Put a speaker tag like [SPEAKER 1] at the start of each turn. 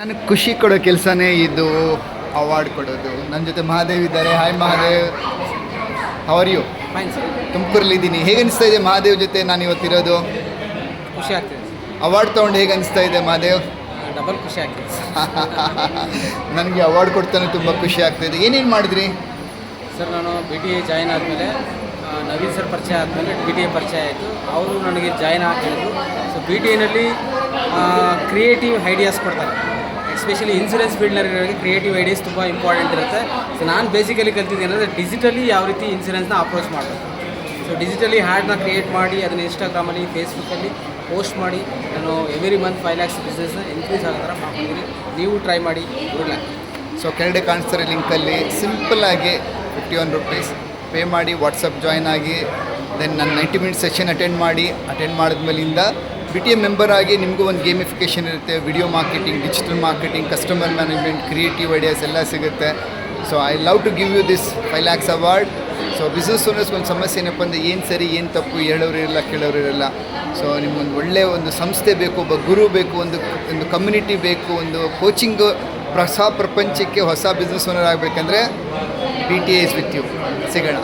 [SPEAKER 1] ನಾನು ಖುಷಿ ಕೊಡೋ ಕೆಲಸನೇ ಇದು, ಅವಾರ್ಡ್ ಕೊಡೋದು. ನನ್ನ ಜೊತೆ ಮಹಾದೇವ್ ಇದ್ದಾರೆ. Hi Mahadev, how are you?
[SPEAKER 2] Fine sir.
[SPEAKER 1] ತುಮಕೂರಲ್ಲಿದ್ದೀನಿ. ಹೇಗೆ ಅನಿಸ್ತಾ ಇದೆ ಮಹಾದೇವ್ ಜೊತೆ ನಾನು ಇವತ್ತಿರೋದು?
[SPEAKER 2] ಖುಷಿ ಆಗ್ತಿದೆ
[SPEAKER 1] ಅವಾರ್ಡ್ ತೊಗೊಂಡು ಹೇಗೆ ಅನಿಸ್ತಾ ಇದೆ ಮಹಾದೇವ್?
[SPEAKER 2] ಡಬಲ್ ಖುಷಿ ಆಗ್ತಿದೆ
[SPEAKER 1] ನನಗೆ ಅವಾರ್ಡ್ ಕೊಡ್ತಾನೆ ತುಂಬ ಖುಷಿ ಆಗ್ತಾಯಿದೆ. ಏನೇನು ಮಾಡಿದ್ರಿ
[SPEAKER 2] ಸರ್? ನಾನು ಬಿ ಟಿ ಎ ಜಾಯ್ನ್ ಆದಮೇಲೆ ನವೀನ್ ಸರ್ ಪರಿಚಯ ಆದಮೇಲೆ ಬಿ ಟಿ ಎ ಪರಿಚಯ ಆಯಿತು. ಅವರು ನನಗೆ ಜಾಯ್ನ್ ಆಗಿದ್ರು. ಸೊ ಬಿ ಟಿ ಎನಲ್ಲಿ ಕ್ರಿಯೇಟಿವ್ ಐಡಿಯಾಸ್ ಕೊಡ್ತಾರೆ. ಎಸ್ಪೆಷಲಿ ಇನ್ಸೂರೆನ್ಸ್ ಫೀಲ್ಡ್ನವರಿಗೆ ಕ್ರಿಯೇಟಿವ್ ಐಡಿಯಾಸ್ ತುಂಬ ಇಂಪಾರ್ಟೆಂಟ್ ಇರುತ್ತೆ. ಸೊ ನಾನು ಬೇಸಿಕಲಿ ಕಲ್ತಿದ್ದೇನೆಂದರೆ ಡಿಜಿಟಲಿ ಯಾವ ರೀತಿ ಇನ್ಸೂರೆನ್ಸ್ನ ಅಪ್ರೋಚ್ ಮಾಡಬೇಕು. ಸೊ ಡಿಜಿಟಲಿ ಹ್ಯಾಡ್ನ ಕ್ರಿಯೇಟ್ ಮಾಡಿ ಅದನ್ನು ಇನ್ಸ್ಟಾಗ್ರಾಮಲ್ಲಿ ಫೇಸ್ಬುಕ್ಕಲ್ಲಿ ಪೋಸ್ಟ್ ಮಾಡಿ ನಾನು ಎವ್ರಿ ಮಂತ್ 5 lakhs ಬಿಸ್ನೆಸ್ನ ಇನ್ಕ್ರೀಸ್ ಆಗೋ ಥರ ಮಾಡ್ಕೊಂಡಿದ್ದೀನಿ. ನೀವು ಟ್ರೈ ಮಾಡಿ, ಗುಡ್ ಲಕ್.
[SPEAKER 1] ಸೊ ಕೆಳಗಡೆ ಕಾಣಿಸ್ತಾರೆ ಲಿಂಕಲ್ಲಿ ಸಿಂಪಲ್ಲಾಗಿ ₹51 ಪೇ ಮಾಡಿ ವಾಟ್ಸಪ್ ಜಾಯ್ನ್ ಆಗಿ ದೆನ್ ನಾನು 90 ಮಿನಿಟ್ಸ್ ಸೆಷನ್ ಅಟೆಂಡ್ ಮಾಡಿದ್ಮೇಲಿಂದ ಬಿ ಟಿ ಎ ಮೆಂಬರ್ ಆಗಿ ನಿಮಗೂ ಒಂದು ಗೇಮಿಫಿಕೇಷನ್ ಇರುತ್ತೆ. Video marketing, digital marketing, customer management, creative ideas ಎಲ್ಲ ಸಿಗುತ್ತೆ. So I love to give you this 5 lakhs award. So business ಓನರ್ಸ್ಗೆ ಒಂದು ಸಮಸ್ಯೆ ಏನಪ್ಪ ಅಂದರೆ ಏನು ಸರಿ ಏನು ತಪ್ಪು ಹೇಳೋರು ಇರಲ್ಲ, ಕೇಳೋರು ಇರಲ್ಲ. ಸೊ ನಿಮ್ಗೊಂದು ಒಳ್ಳೆಯ ಒಂದು ಸಂಸ್ಥೆ ಬೇಕು, ಒಬ್ಬ ಗುರು ಬೇಕು, ಒಂದು ಕಮ್ಯುನಿಟಿ ಬೇಕು, ಒಂದು ಕೋಚಿಂಗು, ಹೊಸ ಪ್ರಪಂಚಕ್ಕೆ ಹೊಸ ಬಿಸ್ನೆಸ್ ಓನರ್ ಆಗಬೇಕಂದ್ರೆ B T A is with you. ಸಿಗೋಣ.